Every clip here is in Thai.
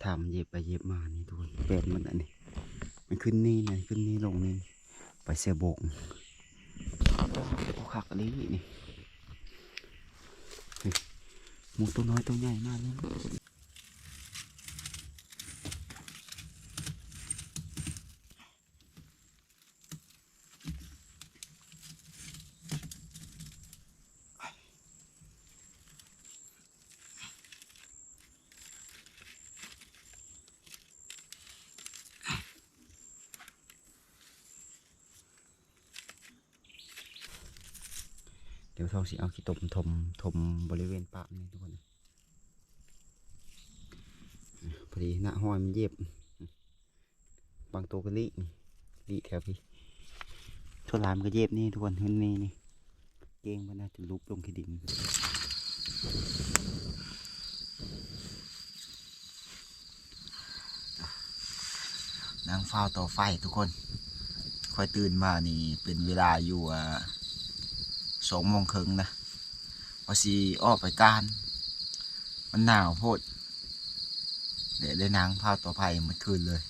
ถามเย็บไปเย็บมานี่ทุกคนเป็ดมันอันนี้มันขึ้นนี่นะขึ้นนี่ลงนี่ไปเสียบกโอ้ขักอันนี้นี่หมูตัวน้อยตัวใหญ่มากเลยเดี๋ยวทองสิเอาขี้ตมถมบริเวณปากนี่ทุกคนพอดีหน้าห้อยมันเย็บบางตัวก็ลิแถวพี่ทั่วลามก็เย็บนี่ทุกคนขึ้นนี่เก่งมันน่าจะลุกลงขี้ดินนางฟ้าต่อไฟทุกคนคอยตื่นมานี่เป็นเวลาอยู่2 โมงครึ่งนะพอสีออกไปการมันหนาวโพดเดี๋ยวได้นางผ้าต่อไฟมันคืนเลย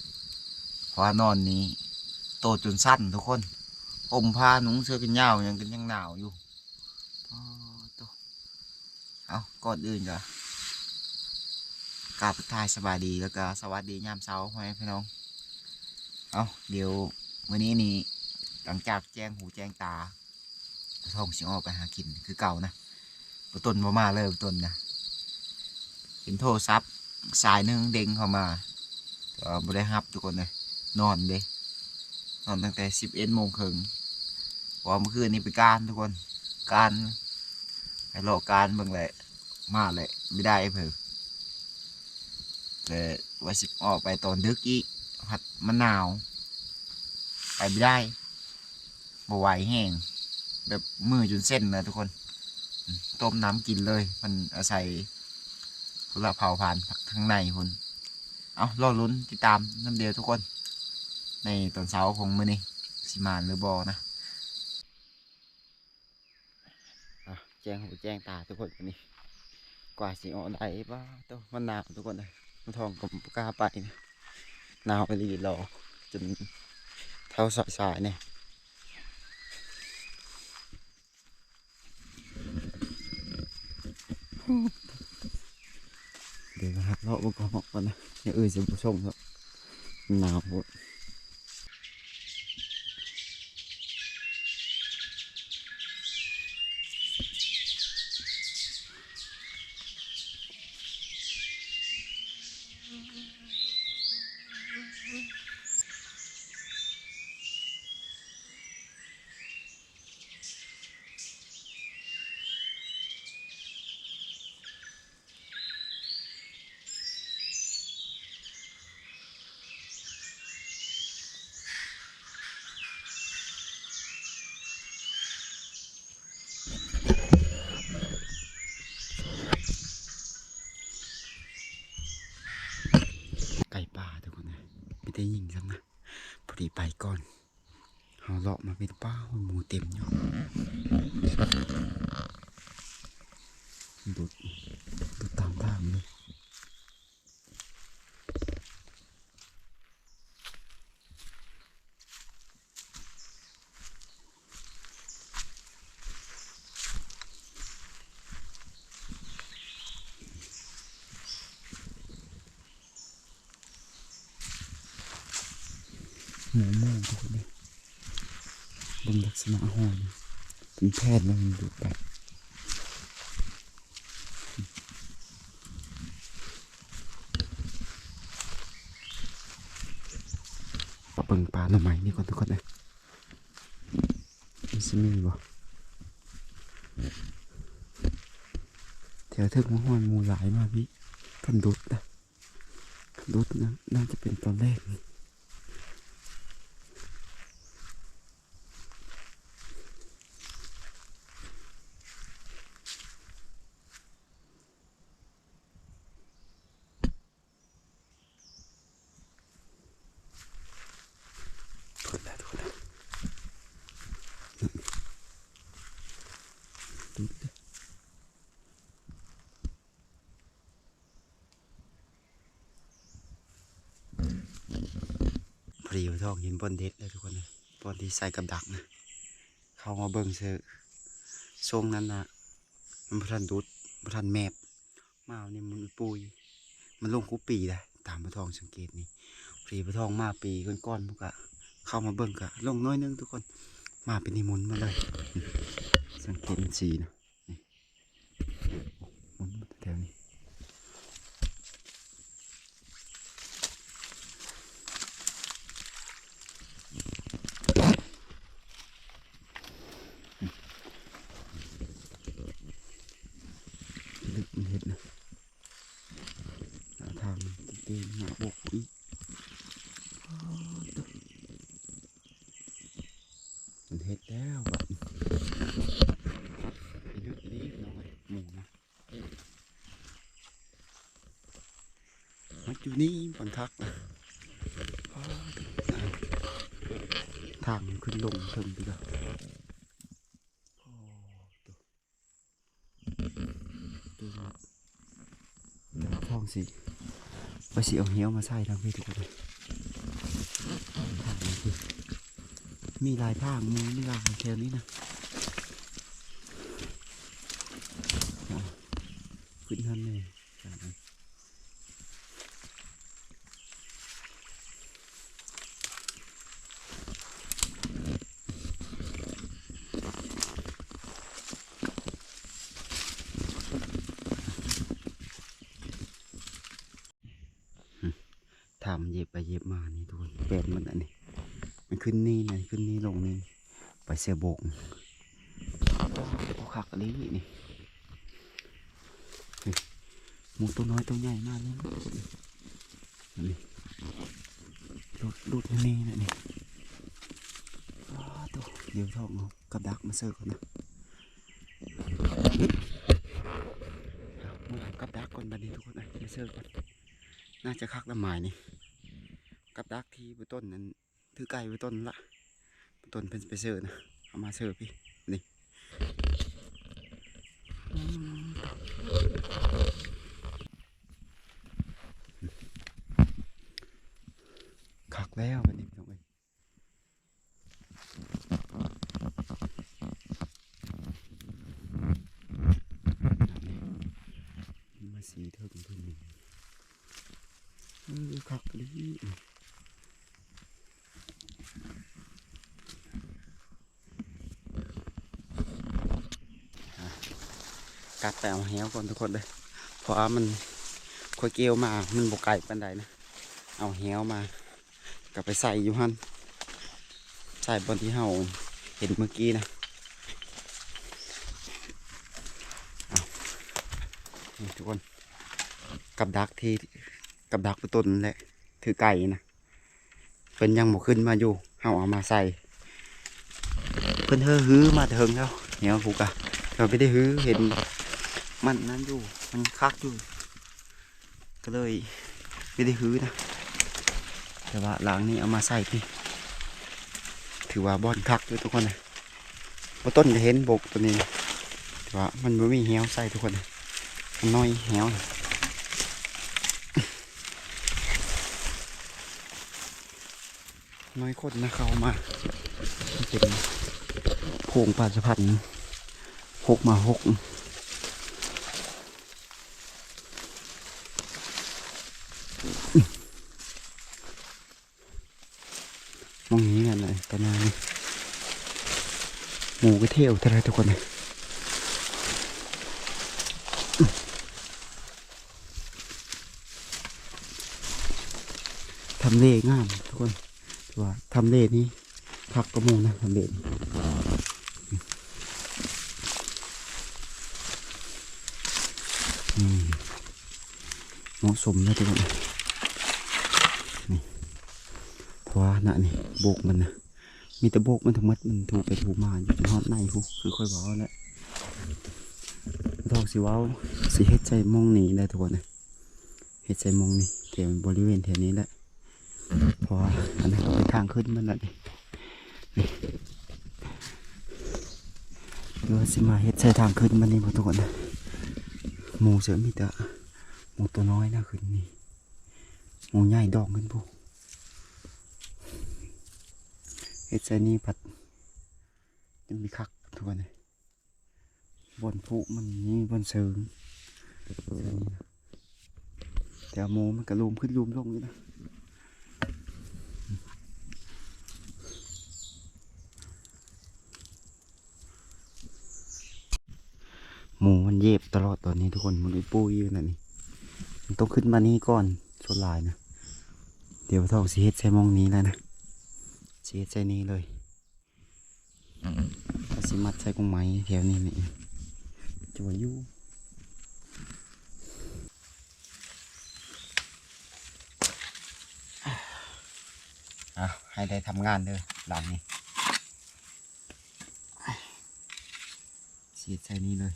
เพราะนอนนี้โตจนสั้นทุกคนผมผ้าหนุ่งเสื้อกันยาวยังหนาวอยู่เอาก่อนอื่นก็กราบทักทายสบายดีแล้วก็สวัสดียามเช้าพ่อแม่พี่น้องเอาเดี๋ยววันนี้นี่หลังจากแจ้งหูแจ้งตาท่องสิออกไปหากินคือเก่านะต้นมาเลยต้นนะเห็นโทรศัพท์สายนึงเด้งเข้ามาก็ไม่ได้รับทุกคนเลยนอนตั้งแต่11 โมงครึ่งพอเมื่อคืนนี้ไปการทุกคนการไปรอการเบิ่งเลยมาเลยไม่ได้เพิ่มเลยว่าสิออกไปตอนดึกอีกพัดมันหนาวไปไม่ได้บ่ไหวแห้งแบบมือจนเส้นนะทุกคนต้มน้ำกินเลยมันอาศัยพละเผาผ่านข้างในคุณเอารอลุ้นติดตามน้ำเดียวทุกคนในตอนเช้าของมื้อนี้สิมานหรือบอนะแจ้งหูแจ้งตาทุกคนวันนี้กว่าสิออกได้บ้าตัวมันหนาวทุกคนเลยมันทองกับกล้าไปนะหนาวไปรีรอจนเท้าสายเนี่ยเดี๋ยวนะครับเลาะบนกองก่อนนะอย่าจะผู้ชมครับหนาวหมดไก่ป่าทุกคนนะไม่ได้ยิงซ้ำนะพอดีไปก่อนเอาเลาะมาเป็นป้าหมูเต็มอยู่ดูตามทางเลยหมูทุกคนเลยบนลักษณะห้อยเป็นแพทย์มันดูไปเบิ่งปลาหน่อไม้นี่ก่อนทุกคนเลยมันจะมีบ่แถวเทิงห้อยหมูหลายมากพี่กันดุดนะดุดนะน่าจะเป็นตอนแรกเลยทุกคนดุด รีวทองเห็นบอนเด็ดเลยทุกคนเลยบอนที่ใส่กับดักนะเข้ามาเบิ่งเสือทรงนั้นนะมันพทันดุดพทันแมบมาเนี่ยมันปุยมันลงคุปีได้ตามพระทองสังเกตนี่พรีพระทองมาปีก้อนๆพวกอะเข้ามาเบิ่งกะลงน้อยนึงทุกคนมาเป็นนิมุนมาเลยสังเกตสีนะมุนแถวนี้ลึกมันเห็ดนะทางตีนหน้าบกอีกมันเห็ดแล้วแบบลึกนี้น้อยหมูนะมันอยู่นี่ปันคักนะทางมันขึ้นลงถึงดีกว่าทองสิไปสิเอาเหี้ยวมาใส่ทางพี่ทุกคนเลยทางนี้คือมีลายทางมีลายแถวนี้นะขึ้นท่านเลยทำเย็บไปเย็บมานี่ทุกคนแปดมันอันนี้มันขึ้นนี่นะขึ้นนี่ลงนี่ไปเสียโบกขักอันนี้นี่หมูตัวน้อยตัวใหญ่มากเลยนี่ดูดนี่นะนี่ตัวเดี๋ยวท้องเอากับดักมาเสิร์ฟก่อนนะกับดักก่อนบัดนี้ทุกคนนะมาเสิร์ฟก่อนน่าจะคักละหมายนี่กับดักที่บนต้นนั้นถือไก่บนต้นละบนต้นเป็นไปเสิร์ฟนะเอามาเสิร์ฟพี่นี่คักแล้วบัดนี้ทุกคนมาสีเท่ากันพื้นนี่คักดีกัดแต่เอาเหี้ยวก่อนทุกคนเลยเพราะมันค่อยเกี่ยวมามันบกไก่ปันใดนะเอาเหี้ยวมากลับไปใส่อยู่ฮั่นใส่บนที่เฮาเห็นเมื่อกี้นะนี่ทุกคนกับดักที่กับดักไปต้นแหละถือไก่นะเป็นยังหมกขึ้นมาอยู่เฮาเอามาใส่เพิ่นฮื้อมาเถิงแล้วเหี้ยวผูกอะเราไม่ได้ฮื้อเห็นมันนั่นอยู่มันคักอยู่ก็เลยไม่ได้ฮื้อนะแต่ว่าหลังนี้เอามาใส่พี่ถือว่าบอนคักด้วยทุกคนเลยพอต้นจะเห็นบกตัวนี้แต่ว่ามันไม่มีเหี้ยวใส่ทุกคนเลยมันน้อยเหี้ยวน้อยคนนะเข้ามาเป็นโพงปลาสะพันหกมาหกมองนี้กันเลยตอนนี้หมูก็เที่ยวเท่าไรทุกคนเลยทำเลงามทุกคนถือว่าทำเลนี้พักกระมูนะทำเลเหมาะสมนะทุกคนนี่เพราะว่าน่ะนี่โบกมันนะมีแต่โบกมันทั้งมัดมันถูกไปถูกมาอยู่ในห้องในผู้คือค่อยบอกแล้วทอกสิว้าวสิเฮ็ดใจมองหนีได้ทุกคนนะเฮ็ดใจมองนี่แถวบริเวณแถวนี้แหละเพราะอันนั้นเป็นทางขึ้นมันแล้วนี่เดี๋ยวสิมาเฮ็ดใจทางขึ้นมันนี่ทุกคนนะหมูเสือมีแต่หมูตัวน้อยนะขึ้นนี่หมูใหญ่ดอกขึ้นผู้ เฮ็ดใส่นี่ผัดจะมีคักทุกคนเลยบนผู้มันนี่บนเสริงแต่โมมันกระลุมขึ้นลุมลงนี่นะหมูมันเย็บตลอดตอนนี้ทุกคนมันปุ้ยอยู่นั่นนี่มันต้องขึ้นมานี่ก่อนส่วนลายนะเดี๋ยวทองสีเฮ็ดใส่มองนี้แล้วนะสีเฮ็ดใส่นี้เลยสิมัดใส่กรงไม้แถวนี้นี่จัวยู่ให้ได้ทำงานเด้อหลังนี้สีใส่นี้เลย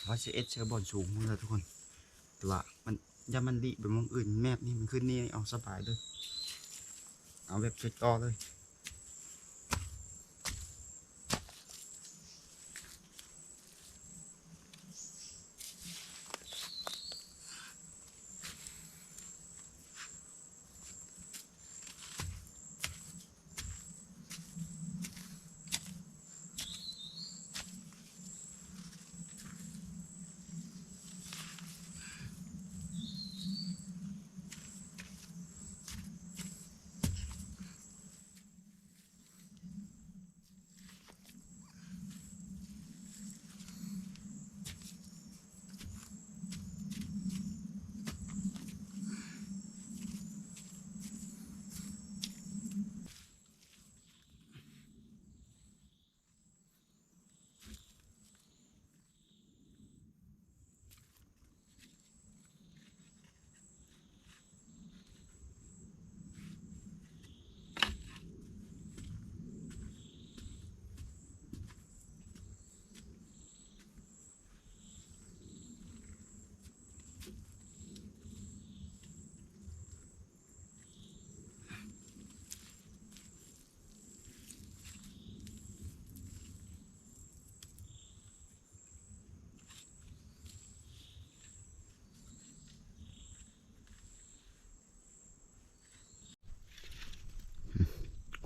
ว่าจะเอสเชอร์บอลสูงเลยทุกคนแต่ว่ามันย่ามันดีแบบมองอื่นแมพนี่มันขึ้นนี่เอาสบายเลยเอาแบบจุดต่อเลย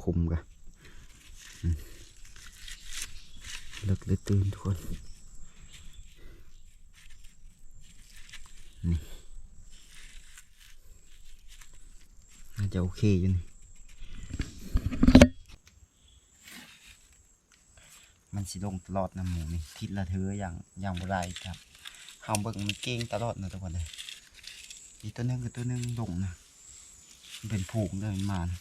คุมกันเลิกเลยตื่นทุกคนนี่น่าจะโอเคอยู่นี่มันสิลงตลอดนะหมูนี่ทิศละเธออย่างบ่ได้ครับเฮาเบิ่งมันเก่งตลอดนะทุกคนเลยอีกตัวหนึงกับตัวหนึงลงนะมันเป็นผูกเลยมันมานะ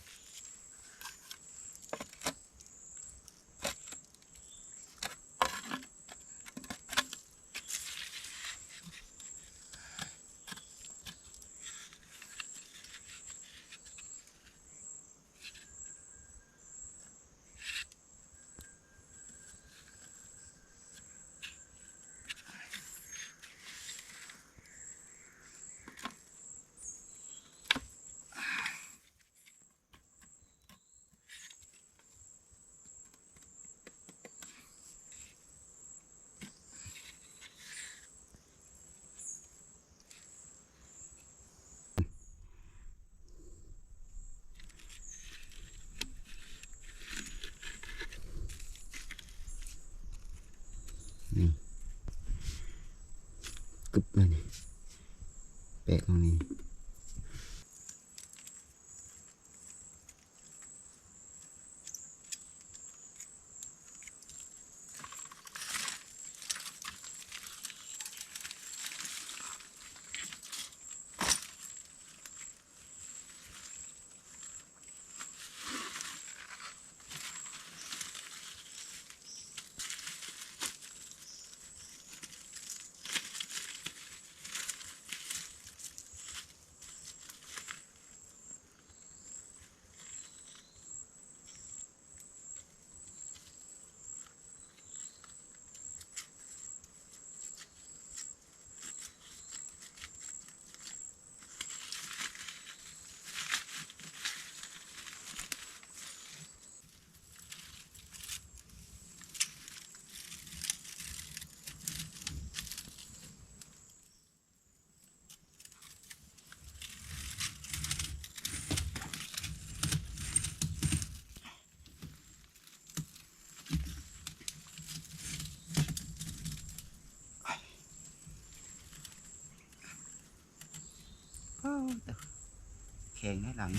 กึบเลยนี่แปะตรงนี้แข็งให้หลัง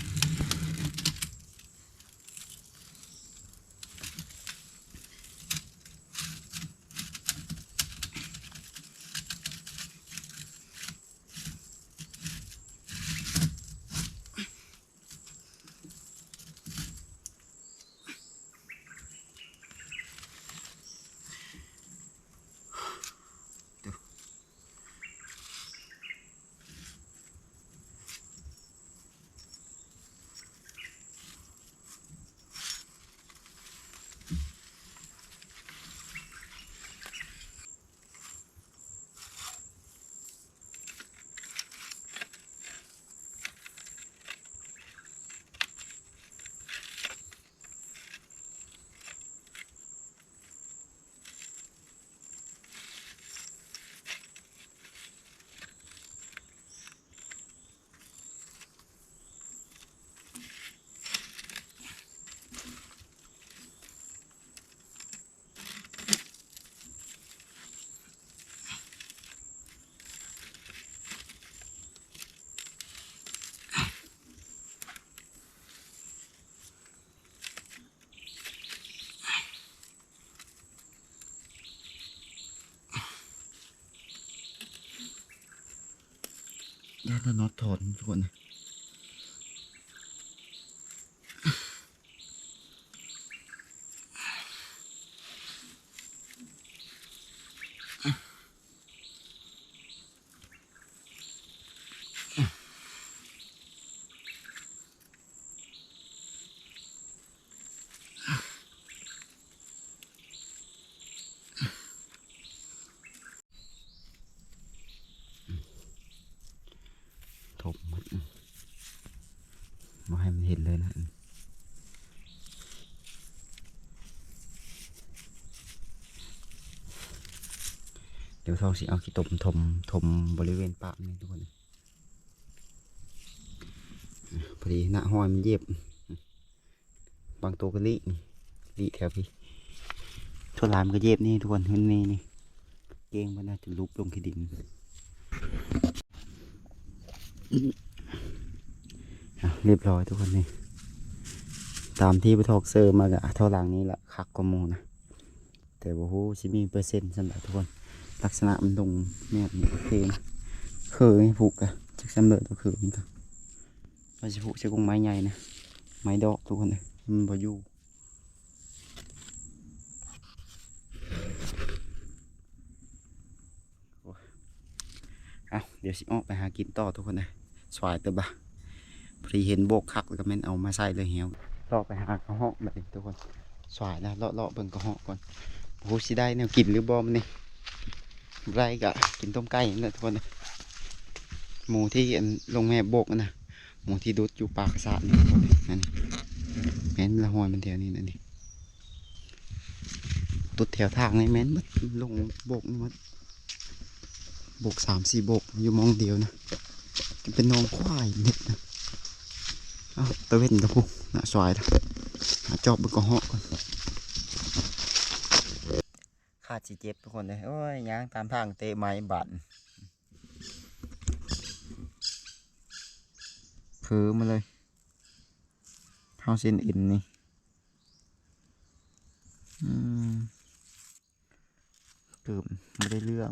ย่าน็อตถอดทุกคนถมหมดมาให้มันเห็นเลยนะเดี๋ยวเราสิเอาขี้ตมถมบริเวณปากนี่ทุกคนพอดีหน้าห้อยมันเย็บบางตัวก็ลิแถวพี่ทั่วลายมันก็เย็บนี่ทุกคนเห็นนี่เก้งมันน่าจะลุกลงขี้ดินเรียบร้อยทุกคนนี่ตามที่ไปทอกเซอร์มากะเท่าหลังนี้แหละคักกว่าหมูนะแต่ว่าโหสิมีเปอร์เซ็นต์สำหรับทุกคนลักษณะมันตรงแนบนี่โอเคนะเคยไม่ผูกอะจักสำเร็จตัวคือนี่ก็เราจะผูกใช้กรงไม้ใหญ่นะไม้ดอกทุกคนเลยมันพออยู่เดี๋ยวสิออกไปหากินต่อทุกคนเลยสวายเตบะพอดีเห็นโบกคักแล้วก็แม่นเอามาใส่เลยเหี้ยวเลาะไปหากระหอกแบบนี้ทุกคนสวายนะเลาะเบิ่งกระหอกก่อนโอ้โหสิได้แนวกินหรือบอมนี่ไรกะกินต้มไก่นี่ทุกคนเลยหมูที่ลงแม่โบกนะหมูที่ดุดอยู่ปากสระนี่ทุกคนนั่นแม่นละหอยมันแถวนี้นั่นนี่ตุดแถวทางนี่แม่นมัดลงโบกนี่มัดโบก3-4โบกอยู่มองเดียวนะจะเป็นน้องควายเน็ดนะเอาตะเวนตะพุงน่ะสวยนะหาจอบบนกระหอกก่อนขาดสิเจ็บทุกคนเลยโอ้ยย่างตามทางเตะไม้บั่น คือมาเลยเข้าเส้นเอ็นนี่เกือบไม่ได้เรื่อง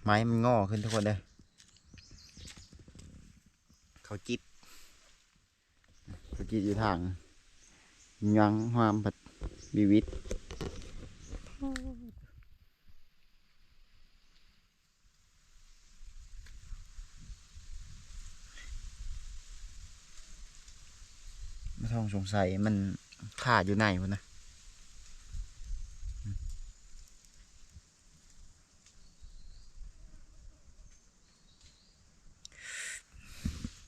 ไม้มันงอขึ้นทุกคนเลยเขาจิตอยู่ทางยังความผัดบีวิตไม่ต้องสงสัยมันขาดอยู่ไหนวะนะ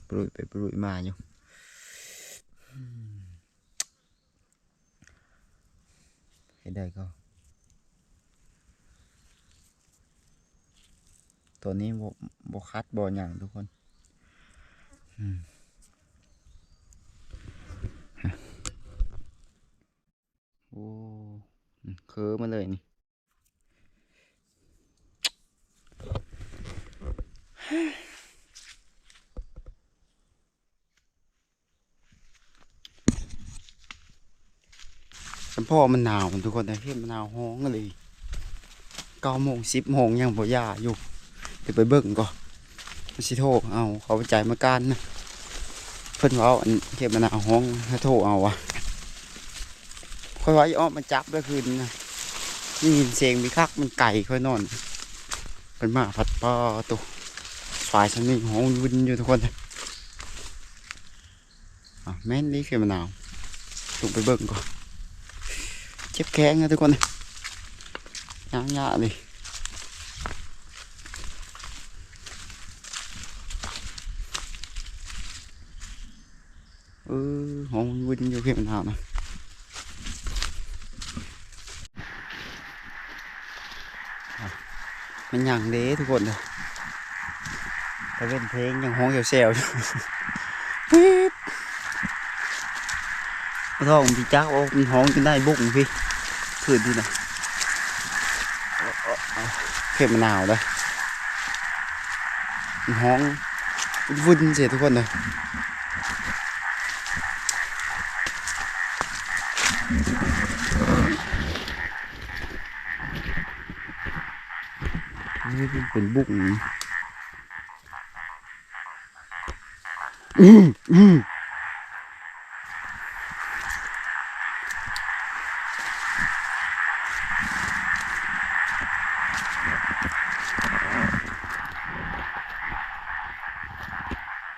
ปลุยไปปลุยมาอยู่ให้ได้ก็ตัวนี้โบคัดบออย่างทุกคนโอ้เคือมาเลยนี่สัมพ่อมันหนาวทุกคนแต่ที่มันหนาวห้องเลย9 โมง 10 โมงยังบ่ยาอยู่เดี๋ยวไปเบิ่งก่อนมันสิโทรเอาเขาไปจ่ายมาการนะเพิ่นว่าอันเก็บมันหนาวห้องให้โทรเอาวะค่อยว่าอ้อมมันจับได้คืนนะนี่ยินเสียงมีคักมันไก่ค่อยนอนเป็นมาผัดปลาตัวฝ่ายฉันนี่ห้องวินอยู่ทุกคนแม่นนี่คือมันหนาวถูกไปเบิ่งก่อนเจ็บแข้งนะทุกคนยากเลยห้องวินอยู่คือมันหนาวนะมันยังเด้ทุกคนเลยแต่เป็นเพลงยังห้องเซลอยู่ปี๊บท้องพี่จักโอ้มันห้องจนได้บุ้งพี่คืนที่ไหนเข็มมะนาวเลยมันห้องวุ่นเสียทุกคนเลยนี่เป็นบุ้ง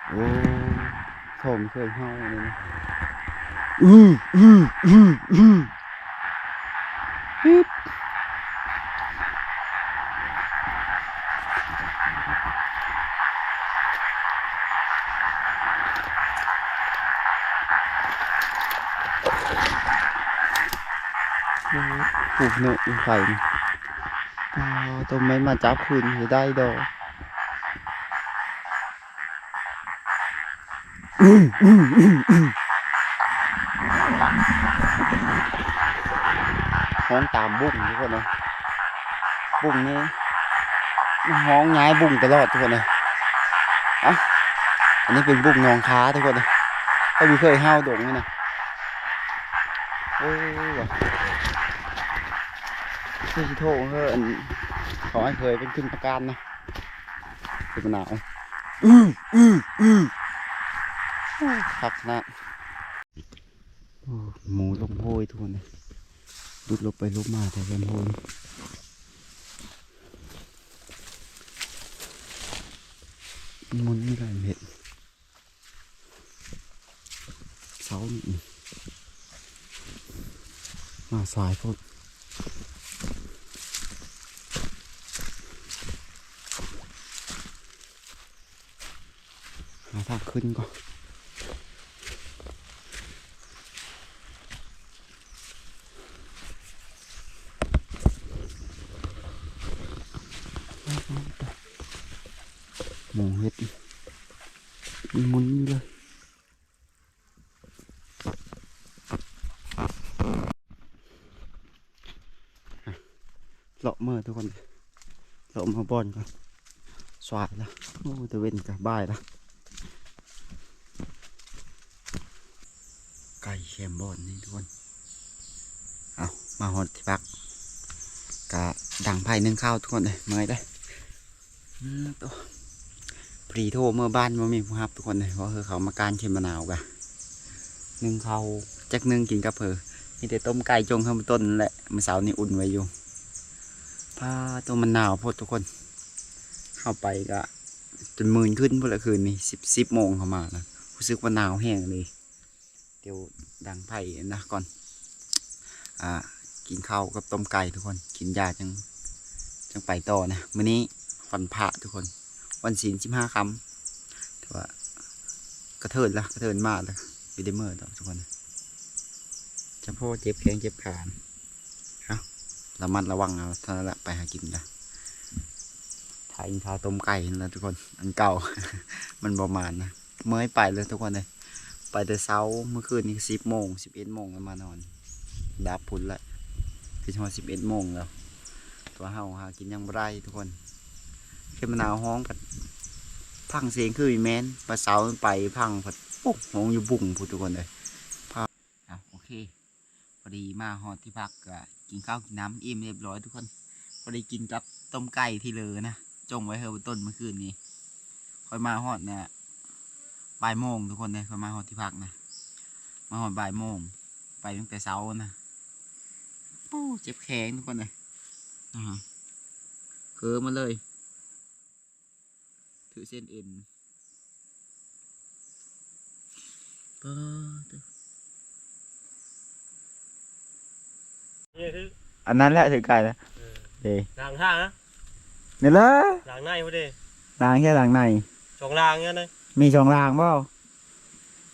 โอ้ผมเคยเข้าเลยนะฮิปปลูกเนยไข่ต้นไม้มาจับคืนจะได้ดอกห้องตามบุ้งทุกคนเลยบุ้งนี่ห้องย้ายบุ้งตลอดทุกคนเลยอันนี้เป็นบุ้งนองค้าทุกคนเลยก็มีเคยห้าวดงนี่นะโอ้ยที่ชิโต้เฮ้ยขอให้เคยเป็นขึ้นประการนะเป็นมะนาวคักนะหมูลมโหยทุกคนเลยดุดลบไปลบมาแต่ลมโหยมันนี่ไรเห็ดเสานี่มาสายพวกหาทางขึ้นก่อนหมูเห็ดมันมุนอยู่เลยเลาะเมื่อทุกคนเลาะมาบอนก่อนสวายแล้วโอ้ตะเวนกับบ่ายแล้ว แคมบอนนี่ทุกคนเอามาหอดที่พักกะดังไผ่นึ่งข้าวทุกคนเลยเมื่อยได้ตัวปรีโทรเมื่อบ้านมามีผู้รับทุกคนเลยเพราะเขามาการเค็มมะนาวกะนึ่งข้าวจักนึ่งกินกับมีแต่ต้มไก่จงข้างบนต้นแหละเมื่อเช้านี่อุ่นไว้อยู่พาตัวมันหนาวพดทุกคนเข้าไปกะจนมื่นขึ้นพอละคืนนี้สิบโมงเข้ามานะรู้สึกว่าหนาวแห้งเลยเดี๋ยวดังไผ่นะก่อนกินข้าวกับต้มไก่ทุกคนกินยาจังไปต่อนะมื้อนี้วันพระทุกคนวันศีล15 ค่ำแต่ว่ากระเทินละกระเทินมากเลยอยู่ได้เมื่อต่อทุกคนจะพ่อเจ็บแข้งเจ็บขาเอาระมัดระวังเอาเท่านั้นแหละไปหากินกันถ่ายข้าวต้มไก่แล้วทุกคนอันเก่า มันประมาณนะเมื่อไปเลยทุกคนเลยไปแต่เช้าเมื่อคืนนี้10 โมง 11 โมงแล้วมานอนดับพุนละคือช่วง11 โมงแล้วตัวเฮาหากินยังบ่ได้ทุกคนเข็มมะนาวห้องผัดพังเสียงคือแมนปลาเสาไปพังผัดปุ๊บห้องอยู่บุ่งพูดทุกคนเลยโอเคพอดีมาหอดที่พักก็กินข้าวกินน้ำอิ่มเรียบร้อยทุกคนพอดีกินกับต้มไก่ที่เลยนะจงไว้เฮอร์บนต้นเมื่อคืนนี้ค่อยมาหอดเนี่ยบ่ายโมงทุกคนเลยค่อยมาหอดที่พักนะมาหอดบ่ายโมงไปตั้งแต่เช้านะโอ้เจ็บแขนทุกคนเลยเคือมาเลยถือเส้นเอ็นอันนั้นแหละถือไก่แล้วเดี๋ยว รางห้างนะ นี่เลย รางในพอดี รางแค่รางใน สองรางเงี้ยนะ มี2 รางเปล่า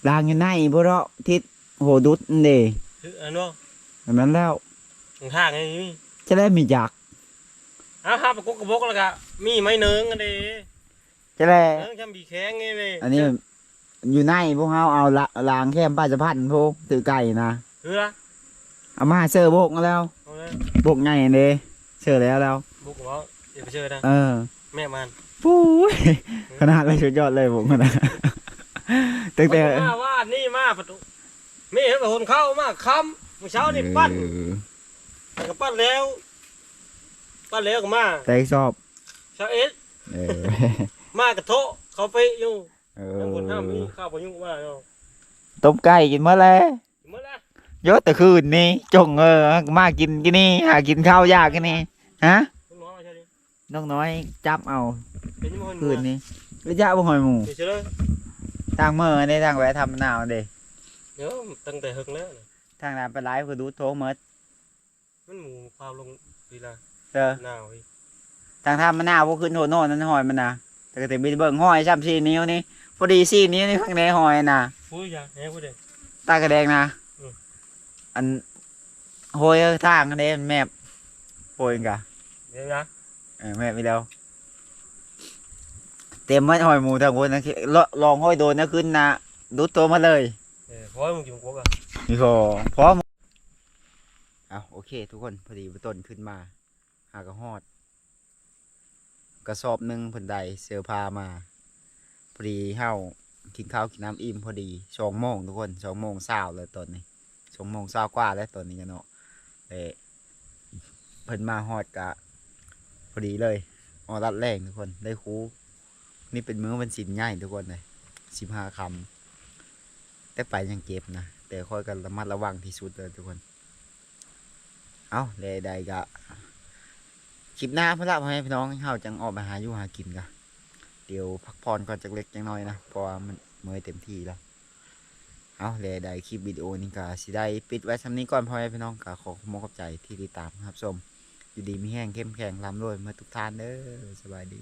รางอยู่ในบ่เราทิศโหดุดนี่ คืออันนู้น แบบนั้นแล้ว รางห้างไงมี จะได้มีจัก ห้าประกบกระบอกแล้วก็มีไม้เนื้อกันดิ จะได้ เนื้อแค่บีแข้งไงเลย อันนี้อยู่ในพวกเขาเอารางแค่ป้าจะพันพวกถือไก่นะ คือละ เอามาเซอร์โบกมาแล้ว เอาเลย โบกไงเลยเซอร์แล้ว บุกหัวเดี๋ยวไปเจอนะ เออ แม่มัน ปุ้ยขนาดเลยสุดยอดเลยผมขนาดตั้งแต่ มาว่านี่มาประตูไม่เห็นแบบคนเข้ามาค้ำเมื่อเช้านี่ปั้นก็ปั้นแล้วก็มา แต่ชอบ เช้าเอ็ด เออ มากระโถเขาไปอยู่ เอ ยังคนห้ามมี อ ข้าวพยุงมาเนาะ ต้มไก่กินเมื่อไร เมื่อไร ยศแต่คืนนี้จงมากินกินนี่หากินข้าวยากกินนี่ฮะ ลูกน้องมาใช่ดิ น้องน้อยจับเอา เป็นยังไง คืนนี้ระยะบ่หอยหมู เฉยเลย ทางเมื่อนี่ทางแวะทำมะนาวเด้ เดี๋ยวตั้งแต่หึงแล้ว ทางน้ำไปไลฟ์คือดูโถเมิด มันหมูพาวลงดีละ เออ หนาวอีก ทางทำมะนาวพวกขึ้นโถโน่นนั่นหอยมันนะแต่ก็ถึงไปเบิ่งหอยซ้ำ4 นิ้วนี่พอดี4 นิ้วนี่ข้างในหอยนะ พูดอย่าแหพูดเด็ ตากระแดงนะ อืม อันโหยทางอันนี้แมพโหยกะ เดี๋ยวนะ แมพไปแล้วเต็มไว้หอยหมูทางบนนะลองหอยโดนนะขึ้นนะดูตัวมาเลย เพราะมึงกินกบอ่ะ นี่ก็พร้อมเอาโอเคทุกคนพอดีต้นขึ้นมาหากระหอดกระสอบหนึ่งผลใดเสือพามาพอดีเฮากินข้าวกินน้ำอิ่มพอดี2 โมงทุกคน2 โมงเช้าเลยตอนนี้2 โมงเช้ากว่าแล้วตอนนี้กันเนาะเพิ่นมาหอดกะพอดีเลยออรัดแรงทุกคนได้คูนี่เป็นมื้อวันศีลใหญ่ทุกคนเลย15 ค่ำแต่ไปยังเก็บนะแต่ค่อยกันระมัดระวังที่สุดเลยทุกคนเอาใดๆกะคลิปหน้าพระพ่อแม่พี่น้องเฮาจังออกไปหาอยู่หากินกะเดี๋ยวพักผ่อนก่อนจักเล็กจังน้อยนะเพราะว่ามันเมื่อยเต็มที่แล้วเอาใดๆคลิปวิดีโอนี้ก็สิได้ปิดไว้สำนี้ก่อนพ่อแม่พี่น้องก็ขอขอบใจที่ติดตามครับชมอยู่ดีมีแห้งเข้มแข็งร่ำรวยเมื่อทุกท่านเด้อสบายดี